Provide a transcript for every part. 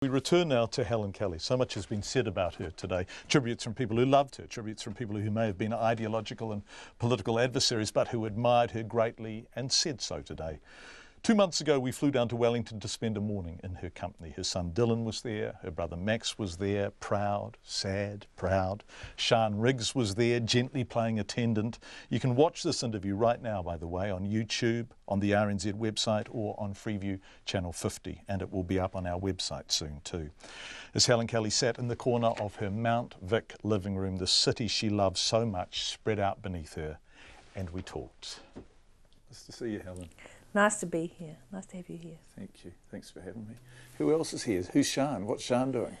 We return now to Helen Kelly. So much has been said about her today. Tributes from people who loved her, tributes from people who may have been ideological and political adversaries, but who admired her greatly and said so today. 2 months ago, we flew down to Wellington to spend a morning in her company. Her son Dylan was there, her brother Max was there, proud, sad, proud. Sian Riggs was there, gently playing attendant. You can watch this interview right now, by the way, on YouTube, on the RNZ website, or on Freeview Channel 50, and it will be up on our website soon too. As Helen Kelly sat in the corner of her Mount Vic living room, the city she loved so much spread out beneath her, and we talked. Nice to see you, Helen. Nice to be here. Nice to have you here. Thank you. Thanks for having me. Who else is here? Who's Sian? What's Sian doing?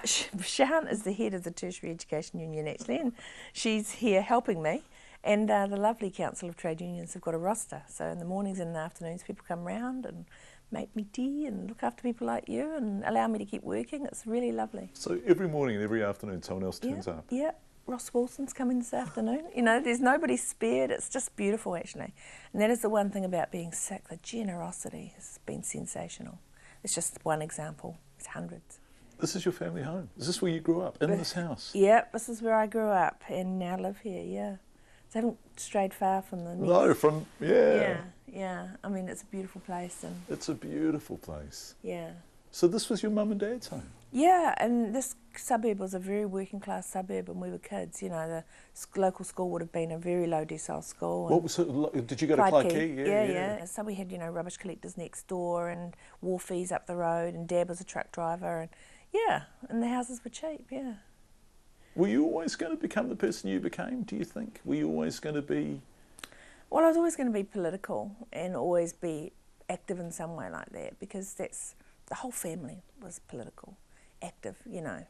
Sian is the head of the Tertiary Education Union, actually, and she's here helping me. And the lovely Council of Trade Unions have got a roster. So in the mornings and the afternoons, people come round and make me tea and look after people like you and allow me to keep working. It's really lovely. So every morning and every afternoon, someone else turns up? Yeah. Ross Wilson's coming this afternoon. You know, there's nobody spared. It's just beautiful, actually. And that is the one thing about being sick. The generosity has been sensational. It's just one example. It's hundreds. This is your family home? Is this where you grew up, in this house? Yeah, this is where I grew up and now live here, yeah. So I haven't strayed far from the next. No, from, yeah. Yeah. I mean, it's a beautiful place. And it's a beautiful place. yeah. So this was your mum and dad's home? Yeah, and this suburb was a very working class suburb when we were kids. You know, the local school would have been a very low decile school. What was it? Did you go to Pike River? Yeah. So we had, you know, rubbish collectors next door and wharfies up the road, and Dad was a truck driver, and and the houses were cheap, yeah. Were you always going to become the person you became, do you think? Were you always going to be... Well, I was always going to be political and always be active in some way like that, because that's... The whole family was political, active, you know,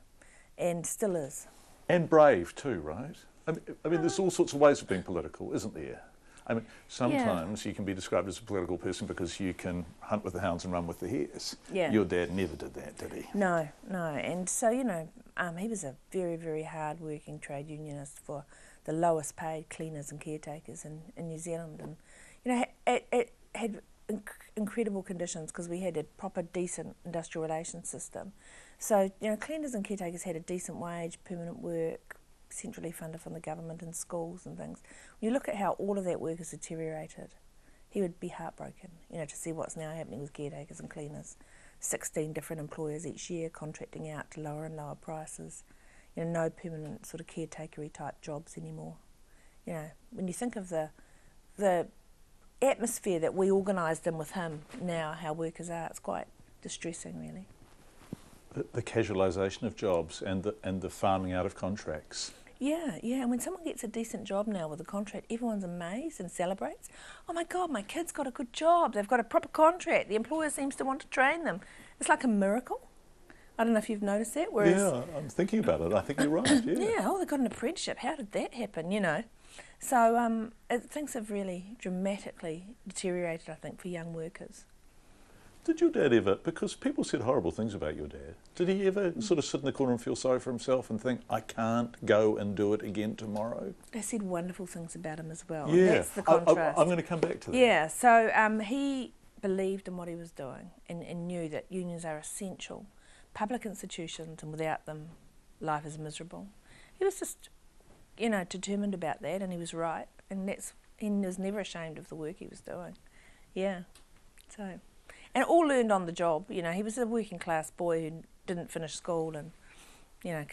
and still is. And brave too, right? I mean, there's all sorts of ways of being political, isn't there? I mean, sometimes you can be described as a political person because you can hunt with the hounds and run with the hares. Yeah. Your dad never did that, did he? No. And so, you know, he was a very, very hard-working trade unionist for the lowest paid cleaners and caretakers in New Zealand. And, you know, it had incredible conditions because we had a proper decent industrial relations system. So, you know, cleaners and caretakers had a decent wage, permanent work, centrally funded from the government and schools and things. When you look at how all of that work has deteriorated, he would be heartbroken, you know, to see what's now happening with caretakers and cleaners. 16 different employers each year contracting out to lower and lower prices. You know, no permanent sort of caretakery type jobs anymore. You know, when you think of the atmosphere that we organised in with him now, how workers are, it's quite distressing, really. The casualisation of jobs and the farming out of contracts. Yeah, and when someone gets a decent job now with a contract, everyone's amazed and celebrates. Oh my God, my kid's got a good job, they've got a proper contract, the employer seems to want to train them. It's like a miracle. I don't know if you've noticed that. Whereas, yeah, I'm thinking about it, I think you're right, yeah. They've got an apprenticeship, how did that happen, you know? So things have really dramatically deteriorated, I think, for young workers. Did your dad ever, because people said horrible things about your dad, did he ever sort of sit in the corner and feel sorry for himself and think, I can't go and do it again tomorrow? They said wonderful things about him as well. Yeah, that's the contrast. I'm going to come back to that. Yeah, so he believed in what he was doing and knew that unions are essential public institutions, and without them, life is miserable. He was just, you know, determined about that, and he was right, and he was never ashamed of the work he was doing. Yeah, so... And all learned on the job, you know. He was a working class boy who didn't finish school and, you know,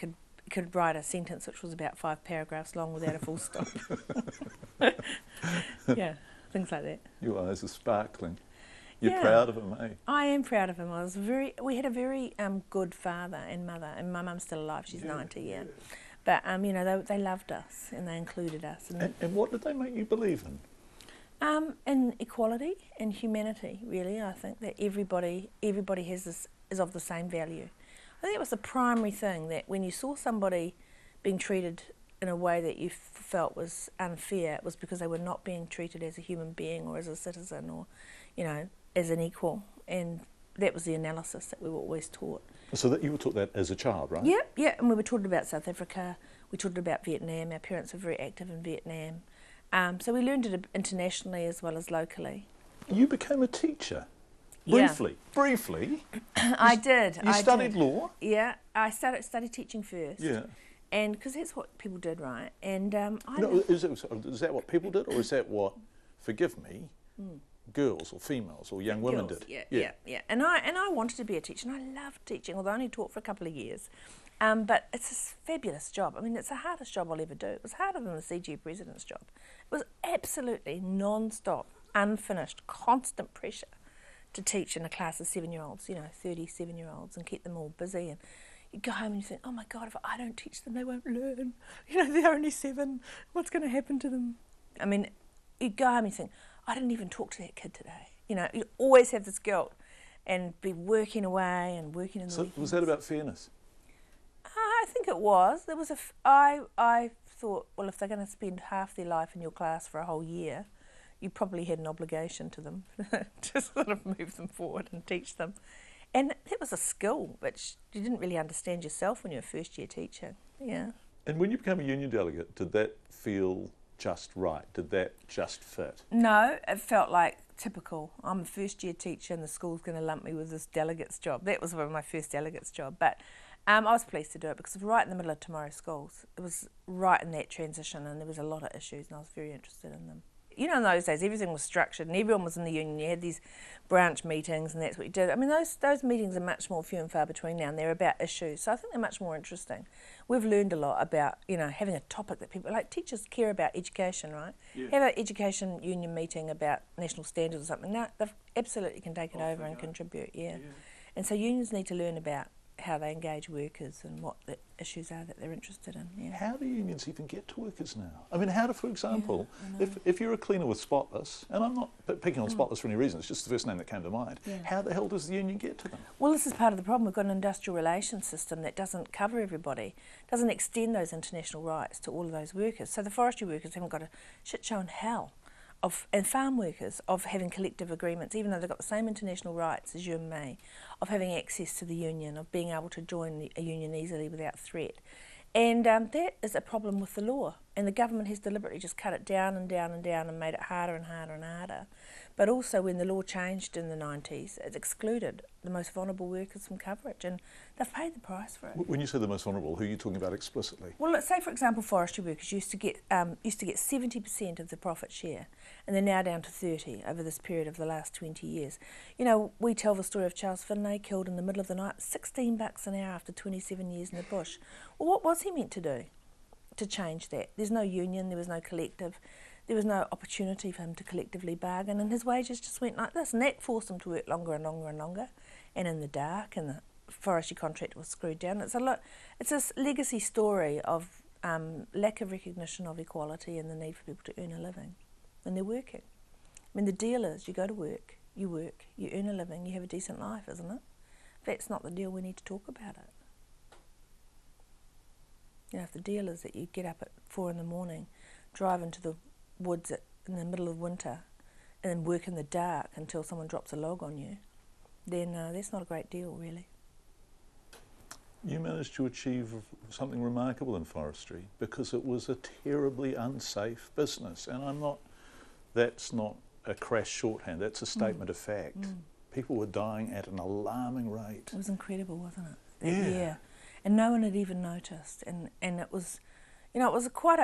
could write a sentence which was about 5 paragraphs long without a full stop. Yeah, things like that. Your eyes are sparkling. You're proud of him, eh? I am proud of him. We had a very good father and mother, and my mum's still alive. She's 90, yeah. But you know, they loved us and they included us. And what did they make you believe in? In equality and humanity, really. I think that everybody is of the same value. I think it was the primary thing, that when you saw somebody being treated in a way that you felt was unfair, it was because they were not being treated as a human being or as a citizen or, you know, as an equal. And that was the analysis that we were always taught. So that you were taught that as a child, right? Yeah, and we were taught about South Africa, we taught about Vietnam. Our parents were very active in Vietnam. So we learned it internationally as well as locally. You became a teacher. Briefly. I did. You studied law? Yeah, I studied teaching first. Yeah. And because that's what people did, right? And Is that what people did, or is that what, forgive me, girls or females or young women did? Yeah. And I wanted to be a teacher, and I loved teaching, although I only taught for a couple of years. But it's a fabulous job. I mean, it's the hardest job I'll ever do. It was harder than the CG president's job. It was absolutely non-stop, unfinished, constant pressure to teach in a class of 7-year-olds, 37-year-olds, and keep them all busy. And you go home and you think, oh my God, if I don't teach them, they won't learn. They're only 7. What's going to happen to them? I mean, you go home and you think, I didn't even talk to that kid today. You always have this guilt and be working away and working in the weekends. Was that about fairness? I think it was. I thought, well, if they're going to spend half their life in your class for a whole year, you probably had an obligation to them to sort of move them forward and teach them. And that was a skill which you didn't really understand yourself when you were a first-year teacher. Yeah. And when you became a union delegate, did that feel just right? Did that just fit? No, it felt like typical. I'm a first-year teacher and the school's going to lump me with this delegate's job. That was my first delegate's job. But I was pleased to do it because it was right in the middle of tomorrow's schools. It was right in that transition, and there was a lot of issues, and I was very interested in them. In those days, everything was structured and everyone was in the union. You had these branch meetings and that's what you did. I mean, those meetings are much more few and far between now, and they're about issues. So I think they're much more interesting. We've learned a lot about, having a topic that people, like teachers care about education, right? Yeah. Have an education union meeting about national standards or something. No, they absolutely can take it over and contribute, yeah. And so unions need to learn about how they engage workers and what the issues are that they're interested in. Yeah. How do unions even get to workers now? I mean, how do, for example, if you're a cleaner with Spotless, and I'm not picking on Spotless for any reason, it's just the first name that came to mind, how the hell does the union get to them? Well, this is part of the problem. We've got an industrial relations system that doesn't cover everybody, doesn't extend those international rights to all of those workers. So the forestry workers haven't got a shit show in hell. And farm workers, of having collective agreements, even though they've got the same international rights as you and me, of having access to the union, of being able to join a union easily without threat. And that is a problem with the law. And the government has deliberately just cut it down and down and down and made it harder and harder and harder. But also when the law changed in the 90s, it excluded the most vulnerable workers from coverage, and they've paid the price for it. When you say the most vulnerable, who are you talking about explicitly? Well, let's say, for example, forestry workers used to get 70% of the profit share, and they're now down to 30% over this period of the last 20 years. We tell the story of Charles Finlay, killed in the middle of the night, $16 an hour after 27 years in the bush. Well, what was he meant to do to change that? There's no union, there was no collective. There was no opportunity for him to collectively bargain, and his wages just went like this, and that forced him to work longer and longer and longer, and in the dark, and the forestry contract was screwed down. It's a legacy story of lack of recognition of equality and the need for people to earn a living when they're working. I mean, the deal is you go to work, you earn a living, you have a decent life, isn't it? If that's not the deal, we need to talk about it. If the deal is that you get up at 4 a.m, drive into the woods in the middle of winter and then work in the dark until someone drops a log on you, then that's not a great deal, really. You managed to achieve something remarkable in forestry because it was a terribly unsafe business, and that's not a crass shorthand, that's a statement of fact. People were dying at an alarming rate. It was incredible, wasn't it? Yeah. And no one had even noticed, and it was, it was quite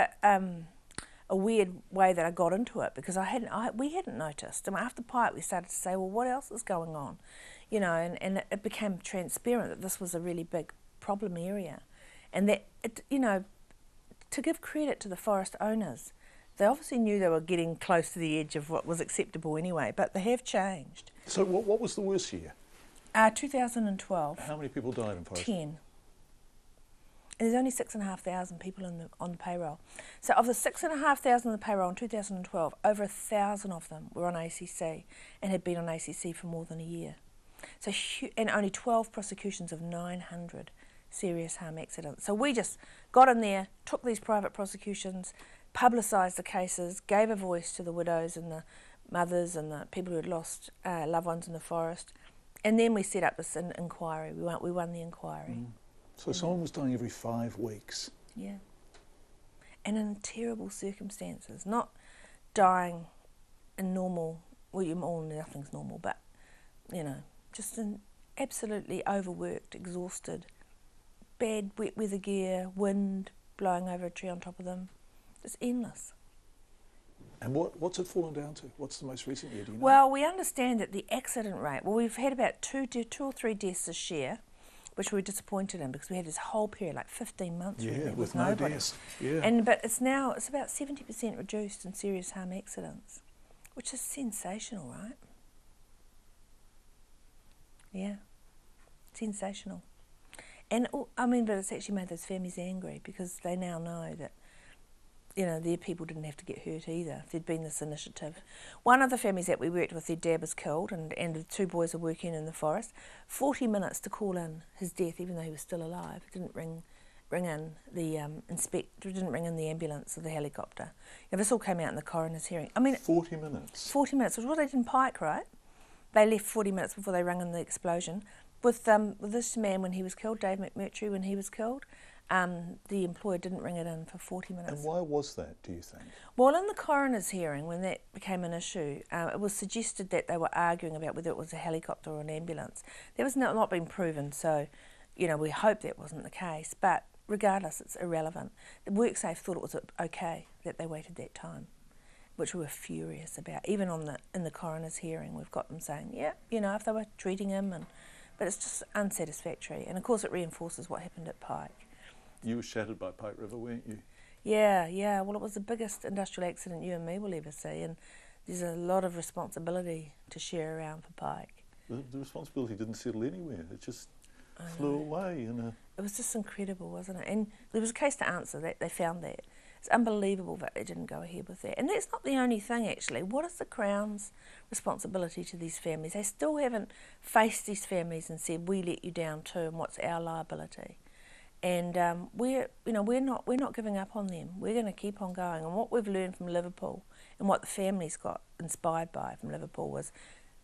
a weird way that I got into it, because we hadn't noticed. And after Pike, we started to say, well, what else is going on? And it became transparent that this was a really big problem area, and that to give credit to the forest owners, they obviously knew they were getting close to the edge of what was acceptable anyway, but they have changed. So what was the worst year? 2012. How many people died in forestry? 10. And there's only 6,500 people on the payroll. So of the 6,500 on the payroll in 2012, over 1,000 of them were on ACC and had been on ACC for more than a year. So and only 12 prosecutions of 900 serious harm accidents. So we just got in there, took these private prosecutions, publicised the cases, gave a voice to the widows and the mothers and the people who had lost loved ones in the forest, and then we set up this inquiry. We won the inquiry. So someone was dying every 5 weeks. Yeah. And in terrible circumstances, not dying in normal, nothing's normal, but you know, just absolutely overworked, exhausted, bad wet weather gear, wind blowing over a tree on top of them. It's endless. And what's it fallen down to? What's the most recent year, do you know? Well, we understand that the accident rate, we've had about two or three deaths this year, which we were disappointed in because we had this whole period, like 15 months really, with no nobody. deaths. Yeah. But it's about 70% reduced in serious harm accidents, which is sensational, right? Yeah, sensational. And but it's actually made those families angry because they now know that, you know, their people didn't have to get hurt either. There'd been this initiative. One of the families that we worked with, their dad was killed, and the two boys are working in the forest. 40 minutes to call in his death, even though he was still alive. Didn't ring in the inspector, didn't ring in the ambulance or the helicopter. You know, this all came out in the coroner's hearing. 40 minutes? 40 minutes, which was what they did in Pike, right? They left 40 minutes before they rang in the explosion. With this man when he was killed, Dave McMurtry, when he was killed, the employer didn't ring it in for 40 minutes. And why was that, do you think? Well, in the coroner's hearing, when that became an issue, it was suggested that they were arguing about whether it was a helicopter or an ambulance. That was not been proven, so, you know, we hope that wasn't the case. But regardless, it's irrelevant. The WorkSafe thought it was okay that they waited that time, which we were furious about. Even in the coroner's hearing, we've got them saying, yeah, you know, if they were treating him, but it's just unsatisfactory. And of course, it reinforces what happened at Pike. You were shattered by Pike River, weren't you? Yeah. Well, it was the biggest industrial accident you and me will ever see, and there's a lot of responsibility to share around for Pike. The responsibility didn't settle anywhere. It just flew away. It was just incredible, wasn't it? And there was a case to answer that. They found that. It's unbelievable that they didn't go ahead with that. And that's not the only thing, actually. What is the Crown's responsibility to these families? They still haven't faced these families and said, we let you down too, and what's our liability? And we're not giving up on them. We're going to keep on going. And what we've learned from Liverpool and what the families got inspired by from Liverpool was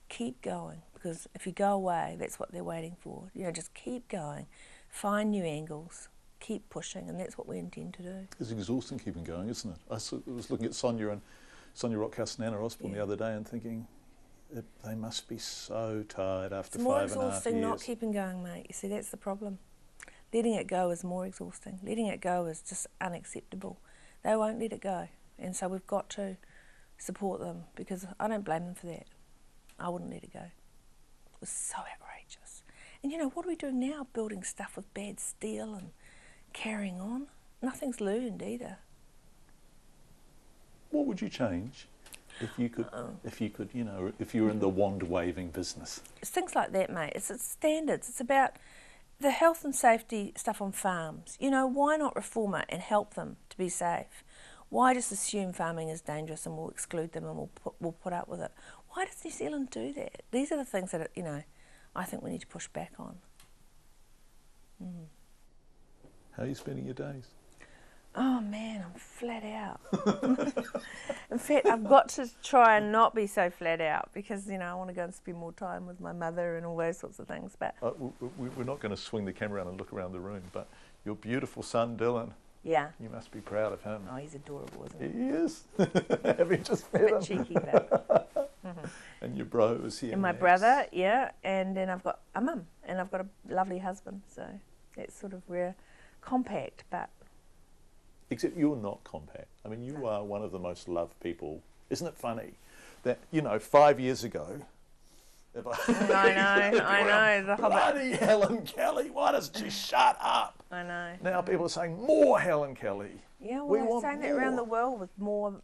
keep going, because if you go away, that's what they're waiting for. You know, just keep going, find new angles, keep pushing, and that's what we intend to do. It's exhausting keeping going, isn't it? I was looking at Sonia Rockhouse and Anna Osborne the other day and thinking they must be so tired after 5.5 years. It's more exhausting not keeping going, mate. You see, that's the problem. Letting it go is more exhausting. Letting it go is just unacceptable. They won't let it go. And so we've got to support them, because I don't blame them for that. I wouldn't let it go. It was so outrageous. And you know, what are we doing now? Building stuff with bad steel and carrying on? Nothing's learned either. What would you change if you could, you know, if you were in the wand-waving business? It's things like that, mate. It's standards. It's about the health and safety stuff on farms. You know, why not reform it and help them to be safe? Why just assume farming is dangerous and we'll exclude them and we'll put up with it? Why does New Zealand do that? These are the things that, you know, I think we need to push back on. How are you spending your days? Oh man, I'm flat out. In fact, I've got to try and not be so flat out, because, you know, I want to go and spend more time with my mother and all those sorts of things. But we're not going to swing the camera around and look around the room, but your beautiful son, Dylan, yeah, you must be proud of him. Oh, he's adorable, isn't he? He is. Have you just met him? A bit cheeky, but. And your bro is here. And my brother, yeah, and then I've got a mum, and I've got a lovely husband, so that's sort of we're compact, but. Except you're not compact. I mean, you are one of the most loved people. Isn't it funny that, you know, 5 years ago, I know. Bloody Helen Kelly, why doesn't she shut up? I know. Now people are saying, more Helen Kelly. Yeah, we well, want they're saying more. that around the world with more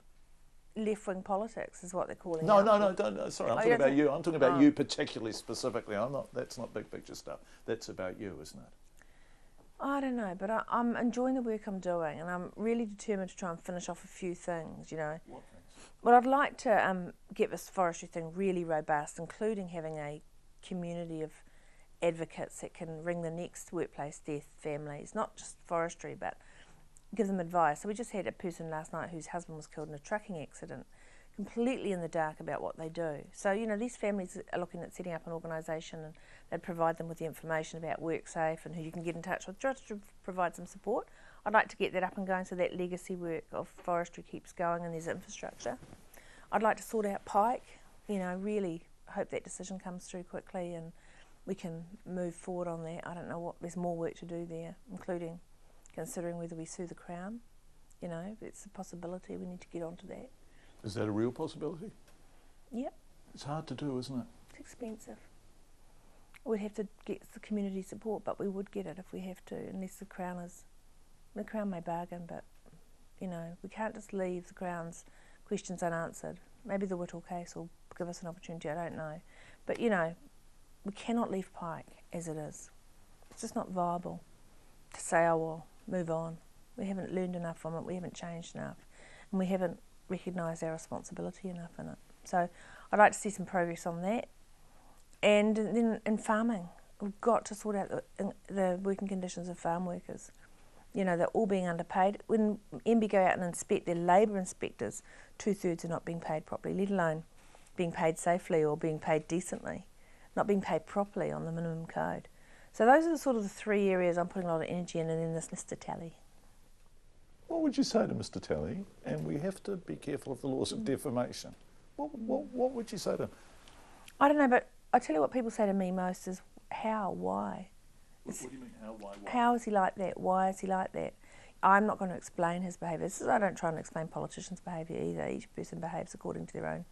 left-wing politics is what they're calling it. No, sorry, I'm talking about you. I'm talking about you particularly, specifically. That's not big picture stuff. That's about you, isn't it? I don't know, but I'm enjoying the work I'm doing, and I'm really determined to try and finish off a few things, you know. What things? Well, I'd like to get this forestry thing really robust, including having a community of advocates that can ring the next workplace death families, not just forestry, but give them advice. So we just had a person last night whose husband was killed in a trucking accident, completely in the dark about what they do. So, you know, these families are looking at setting up an organisation, and they'd provide them with the information about WorkSafe and who you can get in touch with, just to provide some support. I'd like to get that up and going so that legacy work of forestry keeps going and there's infrastructure. I'd like to sort out Pike, you know, really hope that decision comes through quickly and we can move forward on that. I don't know what, there's more work to do there, including considering whether we sue the Crown. You know, it's a possibility, we need to get onto that. Is that a real possibility? Yep. It's hard to do, isn't it? It's expensive. We'd have to get the community support, but we would get it if we have to, unless the Crown may bargain, but, you know, we can't just leave the Crown's questions unanswered. Maybe the Whittle case will give us an opportunity, I don't know. But, you know, we cannot leave Pike as it is. It's just not viable to say, oh, well, move on. We haven't learned enough from it, we haven't changed enough, and we haven't recognised our responsibility enough in it. So I'd like to see some progress on that. And then in farming, we've got to sort out the working conditions of farm workers. You know, they're all being underpaid. When MB go out and inspect, their labour inspectors, 2/3 are not being paid properly, let alone being paid safely or being paid decently, not being paid properly on the minimum code. So those are sort of the three areas I'm putting a lot of energy in, and then this Mr. Tally. What would you say to Mr. Tally? And we have to be careful of the laws of defamation. What would you say to him? I don't know, but I tell you what people say to me most is how, why? What do you mean, how, why? How is he like that? Why is he like that? I'm not going to explain his behaviour. I don't try and explain politicians' behaviour either. Each person behaves according to their own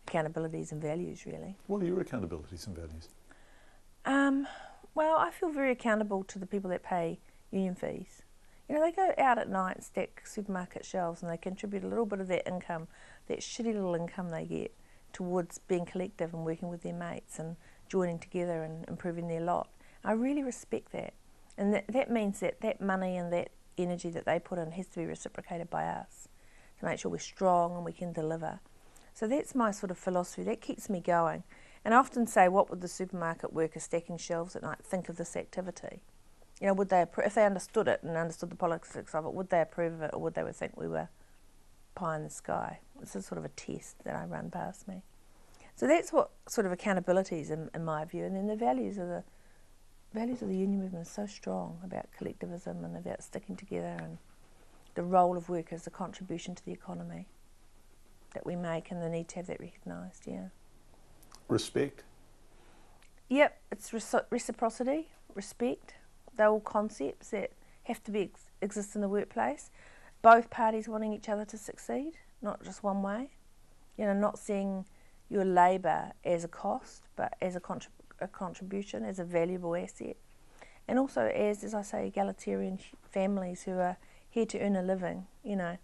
accountabilities and values, really. What are your accountabilities and values? Well, I feel very accountable to the people that pay union fees. You know, they go out at night and stack supermarket shelves and they contribute a little bit of their income, that shitty little income they get, towards being collective and working with their mates and joining together and improving their lot. I really respect that. And that means that money and that energy that they put in has to be reciprocated by us to make sure we're strong and we can deliver. So that's my sort of philosophy. That keeps me going. And I often say, what would the supermarket worker stacking shelves at night think of this activity? You know, would they, if they understood it and understood the politics of it, would they approve of it, or would they think we were pie in the sky? This is sort of a test that I run past me. So that's what sort of accountability is in my view. And then the values of the union movement are so strong about collectivism and about sticking together and the role of work as a contribution to the economy that we make, and the need to have that recognised, yeah. Respect? Yep, it's reciprocity, respect. They're all concepts that have to exist in the workplace. Both parties wanting each other to succeed, not just one way. You know, not seeing your labour as a cost, but as a contribution, as a valuable asset. And also as I say, egalitarian families who are here to earn a living, you know.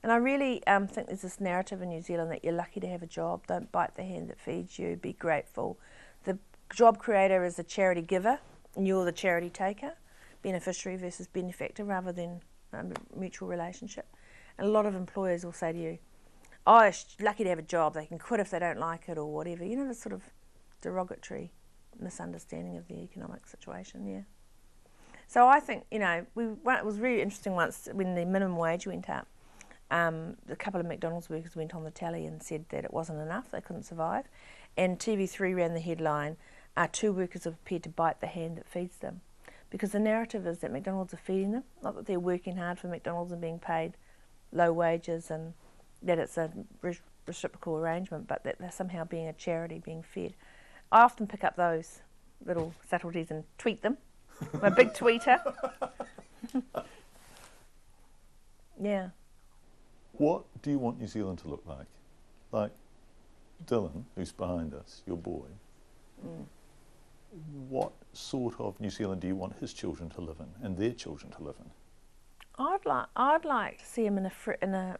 And I really think there's this narrative in New Zealand that you're lucky to have a job, don't bite the hand that feeds you, be grateful. The job creator is the charity giver, and you're the charity taker, beneficiary versus benefactor, rather than a mutual relationship. And a lot of employers will say to you, oh, it's lucky to have a job, they can quit if they don't like it or whatever. You know, this sort of derogatory misunderstanding of the economic situation, yeah. So I think, you know, it was really interesting once when the minimum wage went up. A couple of McDonald's workers went on the tally and said that it wasn't enough, they couldn't survive. And TV3 ran the headline, 2 workers are prepared to bite the hand that feeds them. Because the narrative is that McDonald's are feeding them, not that they're working hard for McDonald's and being paid low wages and that it's a reciprocal arrangement, but that they're somehow being a charity, being fed. I often pick up those little subtleties and tweet them. I'm a big tweeter. Yeah. What do you want New Zealand to look like? Like Dylan, who's behind us, your boy. What sort of New Zealand do you want his children to live in and their children to live in? I'd like to see him in a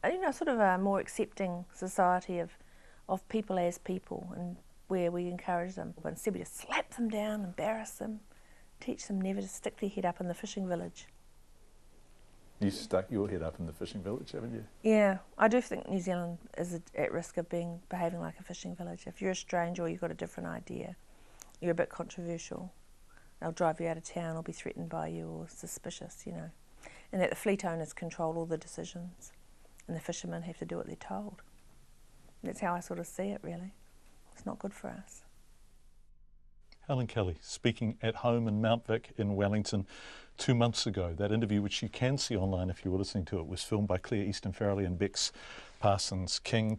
you know, sort of a more accepting society of people as people, and where we encourage them. But instead we just slap them down, embarrass them, teach them never to stick their head up in the fishing village. You stuck your head up in the fishing village, haven't you? Yeah, I do think New Zealand is at risk of behaving like a fishing village. If you're a stranger or you've got a different idea, you're a bit controversial. They'll drive you out of town or be threatened by you or suspicious, you know. And that the fleet owners control all the decisions and the fishermen have to do what they're told. That's how I sort of see it, really. It's not good for us. Helen Kelly, speaking at home in Mount Vic in Wellington 2 months ago. That interview, which you can see online if you were listening to it, was filmed by Claire Easton Farrelly and Bex Parsons King.